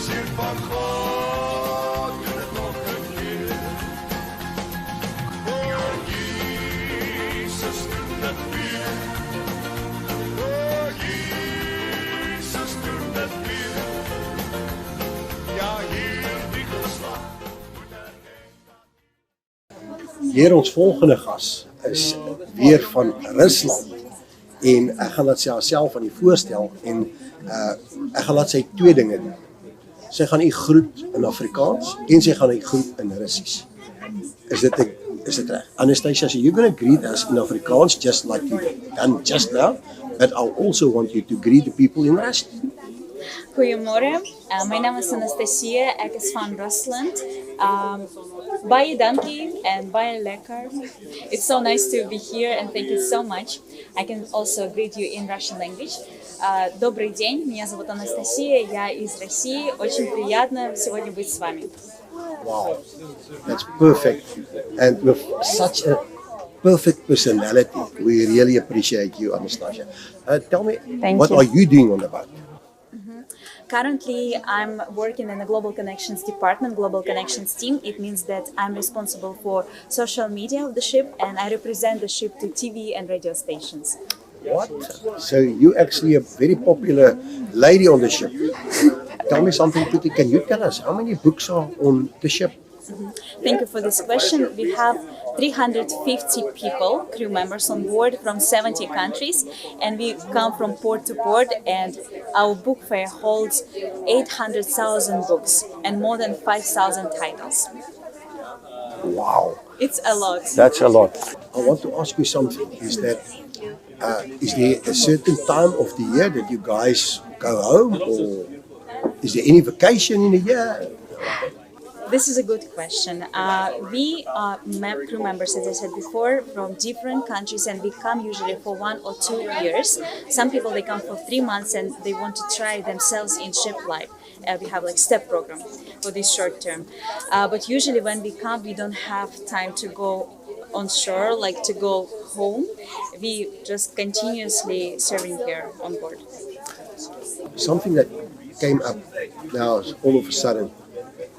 Zin van God, doe het nog een keer. Oh, Jezus, doe het weer. Oh, Jezus, doe het weer. Ja, hier die geslag moet er geen. Hier ons volgende gas is weer van Rusland. En ek gaan dit self aan u voorstel en ek gaan laat sy twee dinge doen. Sy gaan u groet in Afrikaans en sy gaan u groet in Russisch. Is dit reg? Anastasia, so you're going to greet us in Afrikaans just like you done just now, but I also want you to greet the people in Russian. Goedemorgen, mijn naam is Anastasia, ik is van Rusland. Baie dankie en baie lekker. It's so nice to be here and thank you so much. I can also greet you in Russian language. Добрый день, меня зовут Анастасия, я из России. Очень приятно сегодня быть с вами. Wow, that's perfect. And with such a perfect personality, we really appreciate you, Anastasia. Tell me, what are you doing on the boat? Currently, I'm working in the Global Connections department, Global Connections team. It means that I'm responsible for social media of the ship and I represent the ship to TV and radio stations. What? So you actually a very popular lady on the ship. Tell me something, Tuti. Can you tell us how many books are on the ship? Thank you for this question. We have 350 people, crew members on board from 70 countries, and we come from port to port, and our book fair holds 800,000 books and more than 5,000 titles. Wow. It's a lot. That's a lot. I want to ask you something. Is there a certain time of the year that you guys go home, or is there any vacation in a year? This is a good question. We are crew members, as I said before, from different countries, and we come usually for 1 or 2 years. Some people, they come for 3 months and they want to try themselves in ship life. We have like step program for this short term. But usually when we come, we don't have time to go on shore, like to go home. We just continuously serving here on board. Something that came up now all of a sudden.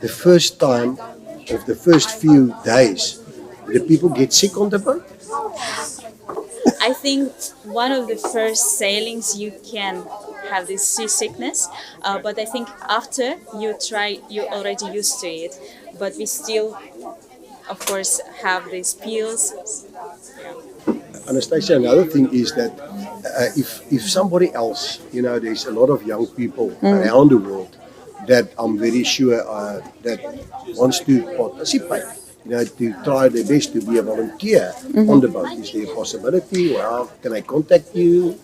The first time of the first few days, did people get sick on the boat? I think one of the first sailings you can have this seasickness, but I think after you try, you're already used to it. But we still, of course, have these pills. Anastasia, another thing is that if somebody else, there's a lot of young people around the world that I'm very sure that wants to participate, to try their best to be a volunteer on the boat. Is there a possibility? Well, can I contact you?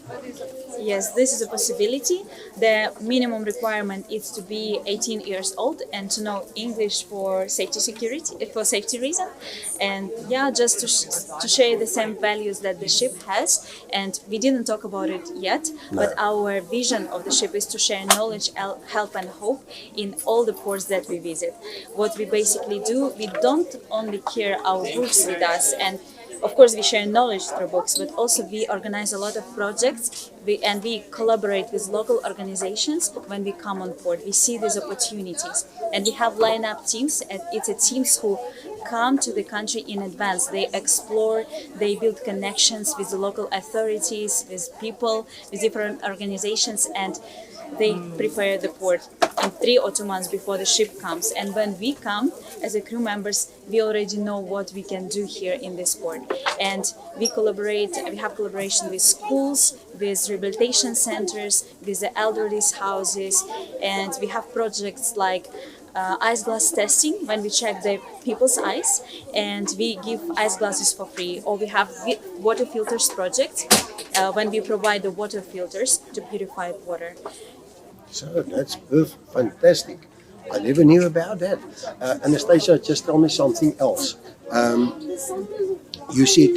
Yes, this is a possibility. The minimum requirement is to be 18 years old and to know English for safety reason. And yeah, just to share the same values that the ship has. And we didn't talk about it yet, but our vision of the ship is to share knowledge, help and hope in all the ports that we visit. What we basically do, we don't only carry our books with us, and of course, we share knowledge through books, but also we organize a lot of projects and we collaborate with local organizations when we come on board. We see these opportunities and we have line-up teams, and it's a teams who come to the country in advance. They explore, they build connections with the local authorities, with people, with different organizations, and they prepare the port in 3 or 2 months before the ship comes. And when we come as a crew members, we already know what we can do here in this port. And we have collaboration with schools, with rehabilitation centers, with the elderly's houses, and we have projects like ice glass testing when we check the people's eyes, and we give ice glasses for free. Or we have water filters project when we provide the water filters to purify water. So that's fantastic. I never knew about that. Anastasia, just tell me something else. You said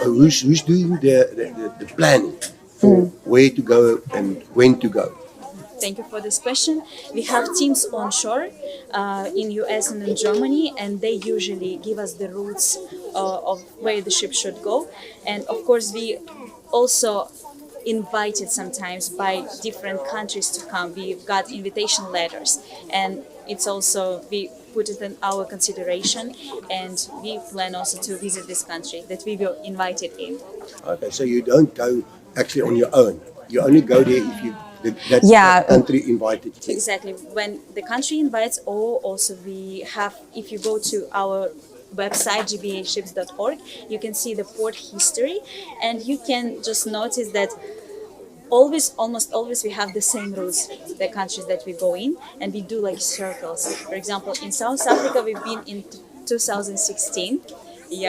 who's doing the planning for where to go and when to go? Thank you for this question. We have teams on shore in US and in Germany, and they usually give us the routes of where the ship should go. And of course, we also invited sometimes by different countries to come. We've got invitation letters, and it's also we put it in our consideration, and we plan also to visit this country that we were invited in. Okay, so you don't go actually on your own. You only go there if you that country invited you. Exactly. When the country invites, or also we have, if you go to our website gbaships.org, you can see the port history, and you can just notice that almost always we have the same routes, the countries that we go in, and we do like circles. For example, in South Africa, we've been in 2016,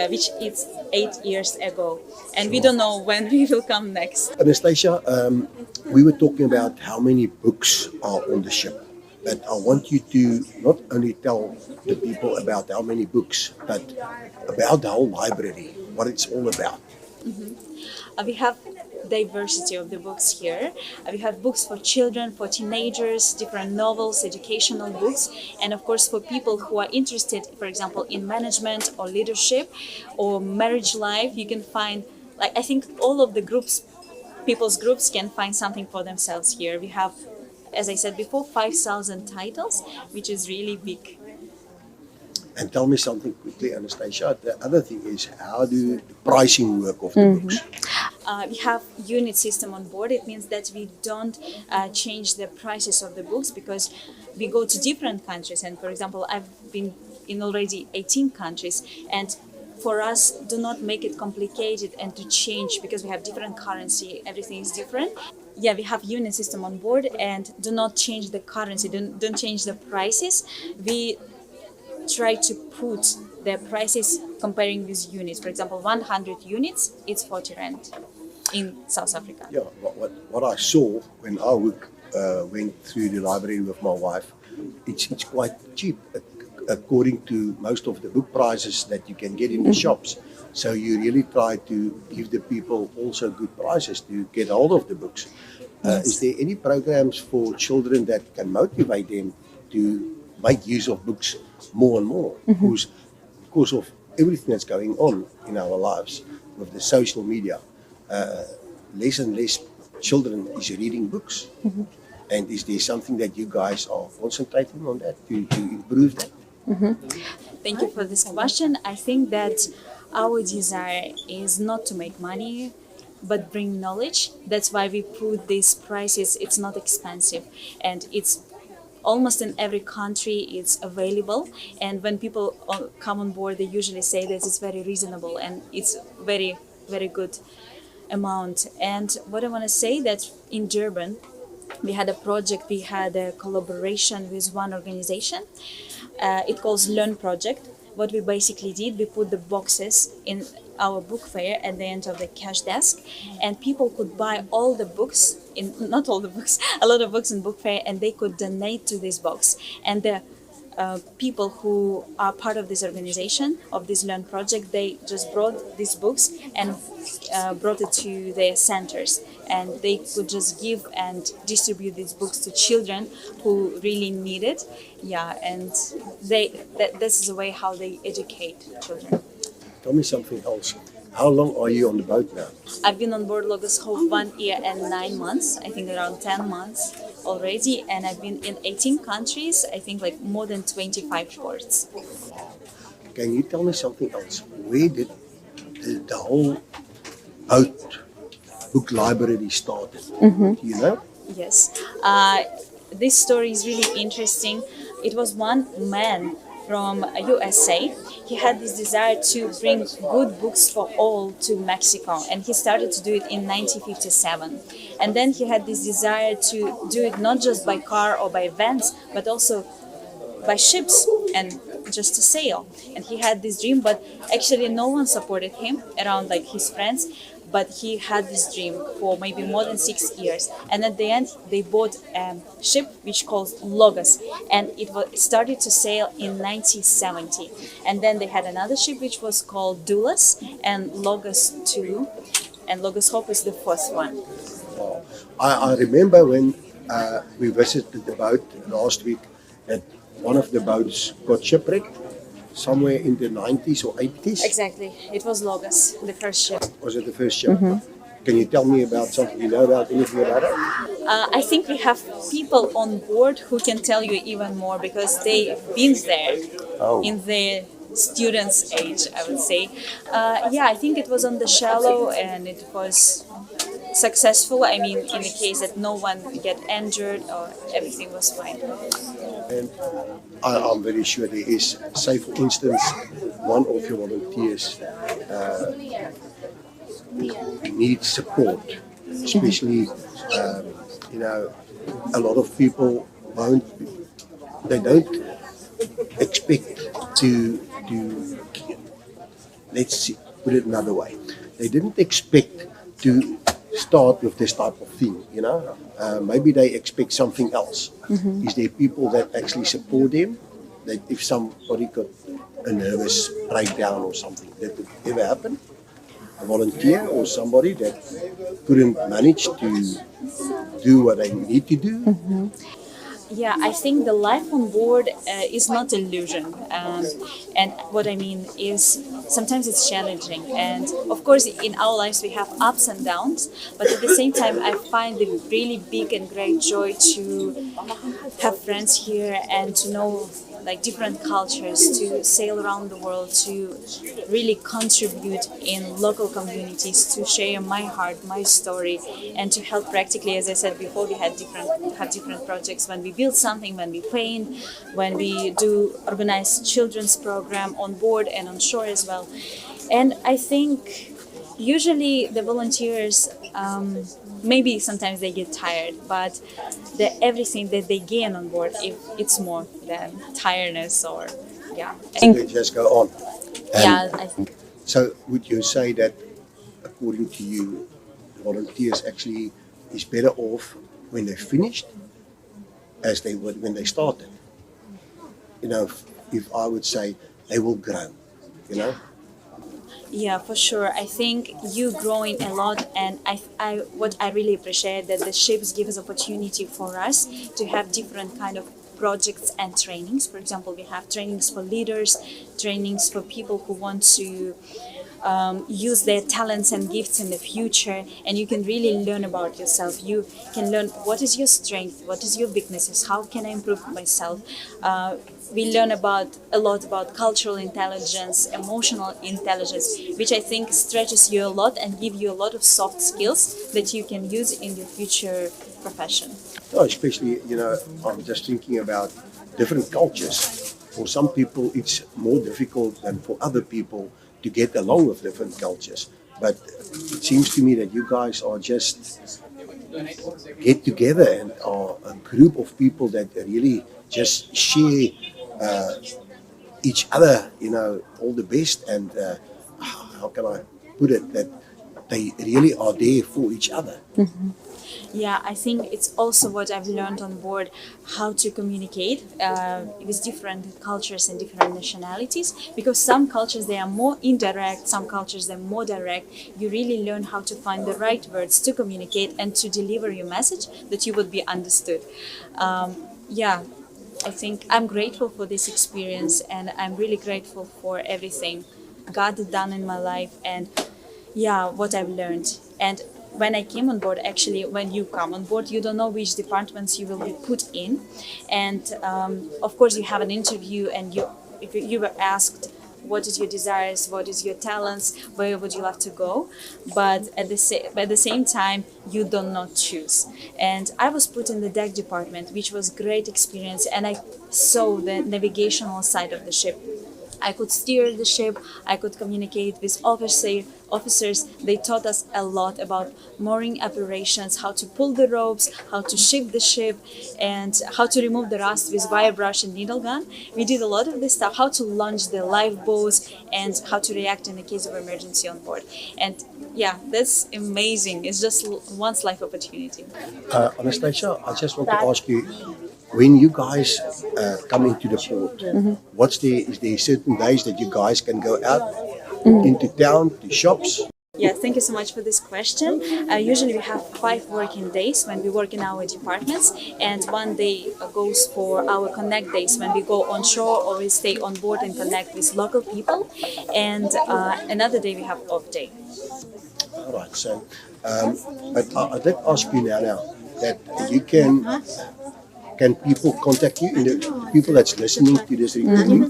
which is 8 years ago, and we don't know when we will come next. Anastasia, we were talking about how many books are on the ship, but I want you to not only tell the people about how many books, but about the whole library, what it's all about. We have diversity of the books here. We have books for children, for teenagers, different novels, educational books, and of course for people who are interested, for example, in management or leadership or marriage life. You can find, like, I think all of the groups, people's groups can find something for themselves here. We have, as I said before, 5,000 titles, which is really big. And tell me something quickly, Anastasia. The other thing is, how do the pricing work of the books? We have unit system on board. It means that we don't change the prices of the books because we go to different countries. And for example, I've been in already 18 countries, and for us, do not make it complicated and to change because we have different currency. Everything is different. Yeah, we have unit system on board, and do not change the currency. Don't change the prices. We try to put the prices comparing with units. For example, 100 units, it's 40 rand in South Africa. Yeah, what I saw when I went through the library with my wife, it's quite cheap according to most of the book prices that you can get in the shops. So you really try to give the people also good prices to get hold of the books. Is there any programs for children that can motivate them to make use of books more and more? Because of everything that's going on in our lives with the social media, less and less children is reading books. And is there something that you guys are concentrating on that to improve that? Thank you for this question. I think that our desire is not to make money, but bring knowledge. That's why we put these prices. It's not expensive, and it's almost in every country it's available. And when people come on board, they usually say that it's very reasonable and it's very, very good amount. And what I want to say that in Durban, we had a project, we had a collaboration with one organization. It calls Learn Project. What we basically did, we put the boxes in our book fair at the end of the cash desk, and people could buy all the books, not all the books, a lot of books in book fair, and they could donate to this box. And the people who are part of this organization, of this Learn Project, they just brought these books and brought it to their centers, and they could just give and distribute these books to children who really need it. Yeah, and this is a way how they educate children. Tell me something else. How long are you on the boat now? I've been on board Logos Hope 1 year and 9 months, I think around 10 months already, and I've been in 18 countries, I think like more than 25 ports. Can you tell me something else? Where did the whole book library started? Do you know? Yes. This story is really interesting. It was one man from USA. He had this desire to bring good books for all to Mexico, and he started to do it in 1957. And then he had this desire to do it not just by car or by vans, but also by ships and just to sail. And he had this dream, but actually no one supported him around, like his friends. But he had this dream for maybe more than 6 years. And at the end, they bought a ship which called Logos. And it started to sail in 1970. And then they had another ship which was called Doulas and Logos 2. And Logos Hope is the first one. Wow. I remember when we visited the boat last week that one of the boats got shipwrecked somewhere in the 90s or 80s. Exactly. It was Logos, the first ship. Was it the first ship? Can you tell me about something you know about anything about it? I think we have people on board who can tell you even more because they've been there Oh. in the students' age, I would say. Yeah, I think it was on the shallow and it was successful. I mean, in the case that no one get injured or everything was fine. And I'm very sure there is, say for instance, one of your volunteers needs support, especially, a lot of people don't expect to let's see, put it another way. They didn't expect to start with this type of thing, maybe they expect something else. Is there people that actually support them? That if somebody got a nervous breakdown or something, that could ever happen? A volunteer or somebody that couldn't manage to do what they need to do? Yeah, I think the life on board is not illusion, and what I mean is sometimes it's challenging, and of course in our lives we have ups and downs, but at the same time I find the really big and great joy to have friends here and to know like different cultures, to sail around the world, to really contribute in local communities, to share my heart, my story, and to help practically. As I said before, we have different projects. When we build something, when we paint, when we do organize children's program on board and on shore as well. And I think usually the volunteers, maybe sometimes they get tired, but everything that they gain on board, if it's more than tiredness or They just go on. And I think. so would you say that, according to you, volunteers actually is better off when they're finished as they would when they started? If I would say they will grow, Yeah, for sure. I think you growing a lot, and what I really appreciate that the ships give us opportunity for us to have different kind of projects and trainings. For example, we have trainings for leaders, trainings for people who want to use their talents and gifts in the future, and you can really learn about yourself. You can learn what is your strength, what is your weaknesses, how can I improve myself. We learn a lot about cultural intelligence, emotional intelligence, which I think stretches you a lot and give you a lot of soft skills that you can use in your future profession. Oh, especially, I'm just thinking about different cultures. For some people, it's more difficult than for other people to get along with different cultures. But it seems to me that you guys are just get together and are a group of people that really just share each other, all the best. And how can I put it, that they really are there for each other. Yeah, I think it's also what I've learned on board, how to communicate with different cultures and different nationalities, because some cultures they are more indirect, some cultures they're more direct. You really learn how to find the right words to communicate and to deliver your message that you would be understood. Yeah, I think I'm grateful for this experience, and I'm really grateful for everything God has done in my life, and what I've learned. And when I came on board, actually, when you come on board, you don't know which departments you will be put in. And of course, you have an interview, and you were asked, what is your desires, what is your talents, where would you like to go? But at the same time, you do not choose. And I was put in the deck department, which was great experience, and I saw the navigational side of the ship. I could steer the ship, I could communicate with officers. They taught us a lot about mooring operations, how to pull the ropes, how to ship the ship, and how to remove the rust with wire brush and needle gun. We did a lot of this stuff, how to launch the lifeboats and how to react in the case of emergency on board. And that's amazing. It's just once life opportunity. Anastasia, I just want to ask you, when you guys come into the port, is there certain days that you guys can go out into town, to shops? Yeah, thank you so much for this question. Usually we have 5 working days when we work in our departments, and 1 day goes for our connect days when we go on shore or we stay on board and connect with local people, and another day we have off day. All Right. So, but I'd like to ask you now that you can people contact you? And the people that's listening to this recording,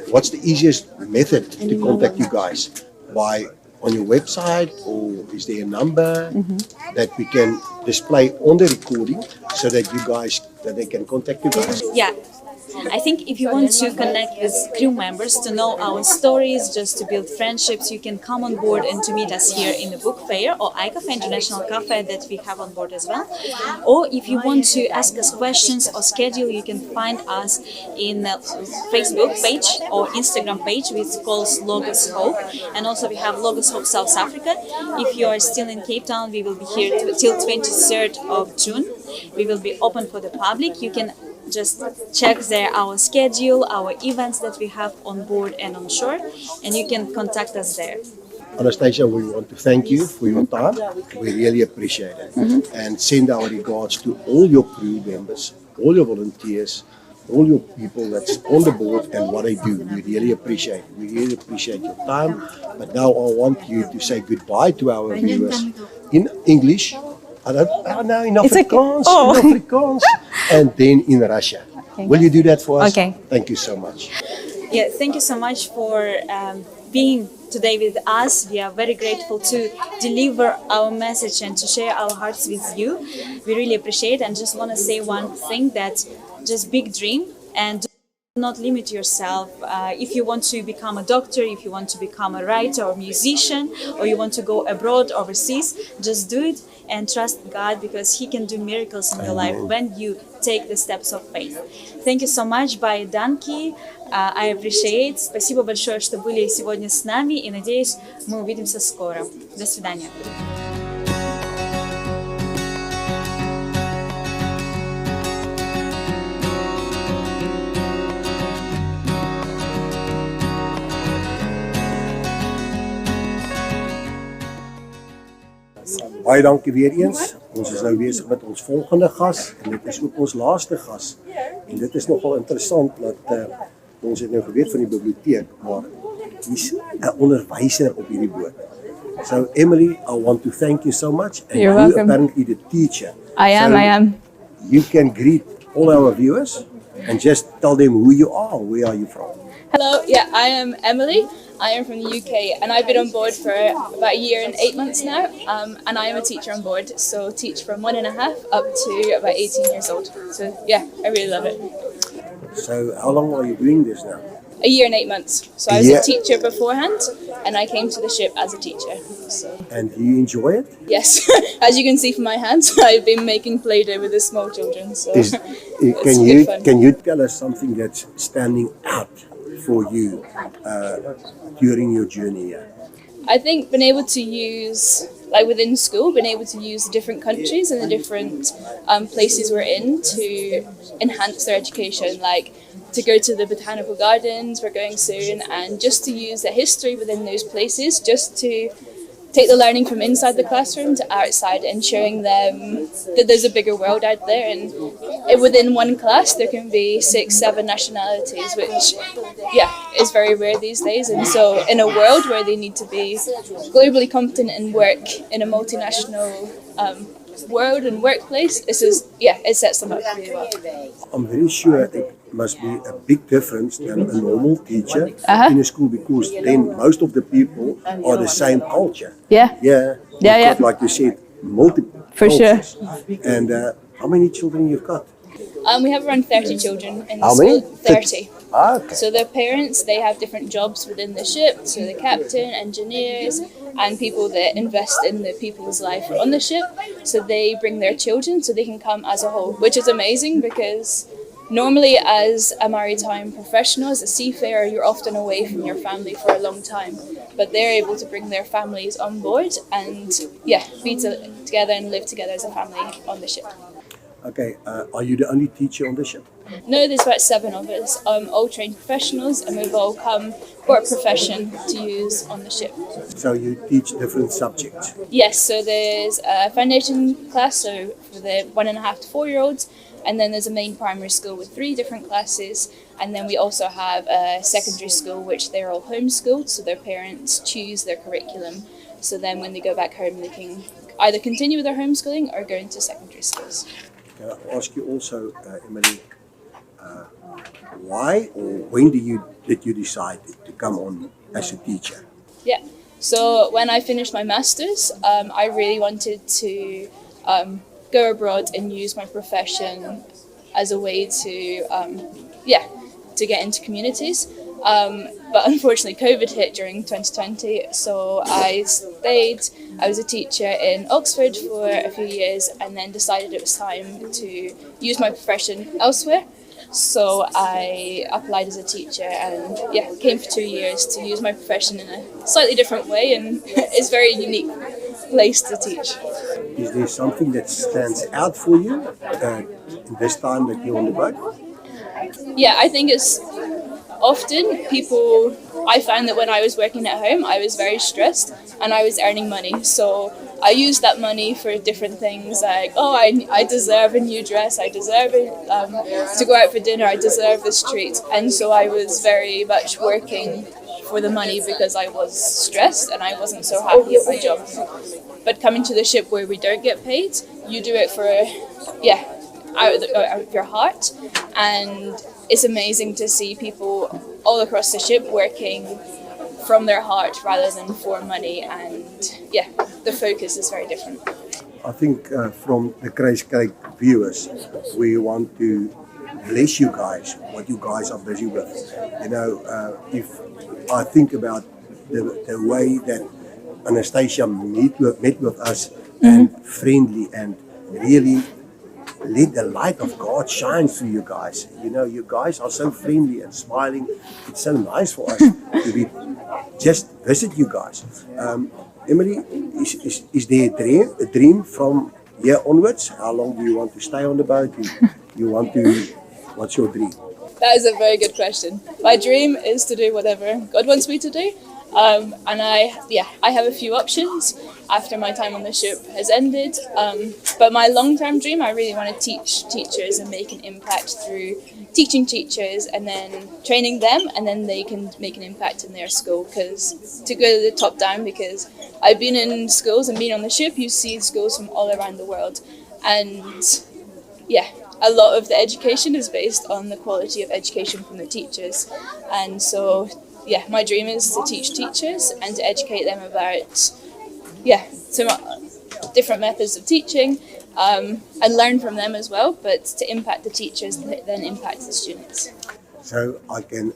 what's the easiest method to contact you guys? By on your website, or is there a number that we can display on the recording so that they can contact you guys? Yeah. I think if you want to connect with crew members, to know our stories, just to build friendships, you can come on board and to meet us here in the book fair or iCafe International Cafe that we have on board as well. Or if you want to ask us questions or schedule, you can find us in a Facebook page or Instagram page, which calls Logos Hope. And also we have Logos Hope South Africa. If you are still in Cape Town, we will be here till 23rd of June. We will be open for the public. You can just check there our schedule, our events that we have on board and on shore, and you can contact us there. Anastasia, we want to thank you for your time. We really appreciate it. And send our regards to all your crew members, all your volunteers, all your people that's on the board and what they do. We really appreciate it. We really appreciate your time. But now I want you to say goodbye to our viewers in English. In Afrikaans, in Afrikaans, and then in Russia. Will you do that for us? Okay. Thank you so much. Yeah, thank you so much for being today with us. We are very grateful to deliver our message and to share our hearts with you. We really appreciate it, and just want to say one thing, that just big dream and do not limit yourself. If you want to become a doctor, if you want to become a writer or musician, or you want to go abroad, overseas, just do it and trust God, because He can do miracles in your life when you take the steps of faith. Thank you so much. Bye, Danki. I appreciate. Спасибо большое, что были сегодня с нами, и надеюсь, мы увидимся скоро. До свидания. Baie dankie weer eens. Ons is nou besig met ons volgende gas en dit is ook ons laaste gas. En dit is nogal interessant dat ons het nou geweet van die biblioteek, maar hier's 'n onderwyser op hierdie boot. So Emily, I want to thank you so much. And You're you welcome. apparently the teacher. I am. You can greet all our viewers and just tell them who you are. Where are you from? Hello, yeah, I am Emily. I am from the UK and I've been on board for about a year and 8 months now, and I am a teacher on board, so teach from 1.5 up to about 18 years old. So yeah, I really love it. So how long are you doing this now? A year and 8 months. So I was a teacher beforehand and I came to the ship as a teacher. So And do you enjoy it? yes, as you can see from my hands, I've been making Play-Doh with the small children. So good fun. Can you tell us something that's standing out for you during your journey here? I think being able to use, like within school, being able to use the different countries and the different places we're in to enhance their education, like to go to the botanical gardens, we're going soon, and just to use the history within those places, just to take the learning from inside the classroom to outside and showing them that there's a bigger world out there, and within one class there can be 6, 7 nationalities, which is very rare these days. And so in a world where they need to be globally competent and work in a multinational world and workplace, it sets them up really well. I'm very sure it must be a big difference than a normal teacher in a school, because then most of the people are the same culture. Yeah. Yeah. Yeah. Like you said, multiple For sure. cultures. And how many children you've got? We have around 30 children in the How school. many? 30. Okay. So their parents, they have different jobs within the ship, so the captain, engineers, and people that invest in the people's life on the ship. So they bring their children so they can come as a whole, which is amazing, because normally as a maritime professional, as a seafarer, you're often away from your family for a long time. But they're able to bring their families on board and be together and live together as a family on the ship. Okay, are you the only teacher on the ship? No, there's about 7 of us, all trained professionals, and we've all come for a profession to use on the ship. So you teach different subjects? Yes, so there's a foundation class, so for the 1.5 to 4-year-olds, and then there's a main primary school with 3 different classes, and then we also have a secondary school which they're all homeschooled, so their parents choose their curriculum So then when they go back home, they can either continue with their homeschooling or go into secondary schools. Can I ask you also, Emily, why or when did you decide to come on as a teacher? Yeah. So when I finished my master's, I really wanted to go abroad and use my profession as a way to get into communities. But unfortunately, COVID hit during 2020, so I stayed. I was a teacher in Oxford for a few years, and then decided it was time to use my profession elsewhere. So I applied as a teacher, and came for 2 years to use my profession in a slightly different way, and it's a very unique place to teach. Is there something that stands out for you in this time that you're on the boat? Yeah, I think it's often I found that when I was working at home, I was very stressed and I was earning money. So I used that money for different things like, I deserve a new dress, I deserve to go out for dinner, I deserve this treat. And so I was very much working for the money because I was stressed and I wasn't so happy at my job. But coming to the ship where we don't get paid, you do it for, out of your heart. And it's amazing to see people all across the ship working from their heart rather than for money, and the focus is very different. I think from the Christ Craig viewers, we want to bless you guys, what you guys are busy with. You know, if I think about the way that Anastasia met with us, and friendly, and really let the light of God shine through you guys. You know, you guys are so friendly and smiling. It's so nice for us to just visit you guys. Emily, is there a dream from here onwards? How long do you want to stay on the boat? What's your dream? That is a very good question. My dream is to do whatever God wants me to do. And I have a few options after my time on the ship has ended. But my long-term dream, I really want to teach teachers and make an impact through teaching teachers and then training them, and then they can make an impact in their school. Because to go to the top down, because I've been in schools and been on the ship, you see schools from all around the world. And a lot of the education is based on the quality of education from the teachers. And so my dream is to teach teachers and to educate them about some different methods of teaching, and learn from them as well, but to impact the teachers that then impact the students. So I can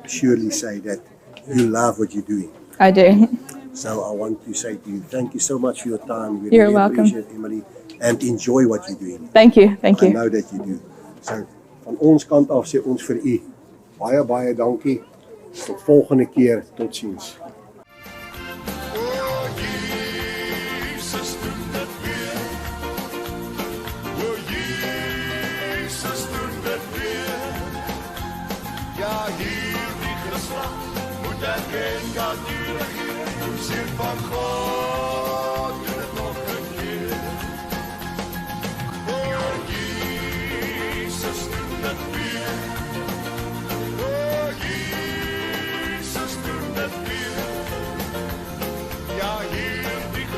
surely say that you love what you're doing. I do. So I want to say to you, thank you so much for your time. We You're really welcome. appreciate it, Emily, and enjoy what you're doing. Thank you. Thank I you. know that you do. So van ons kant af sê ons vir u baie dankie. Tot volgende keer. Totsiens. O Jesus, doen dit weer. O Jesus, doen dit weer. Ja, hierdie geslag moet erken dat U regeer. Sien van God.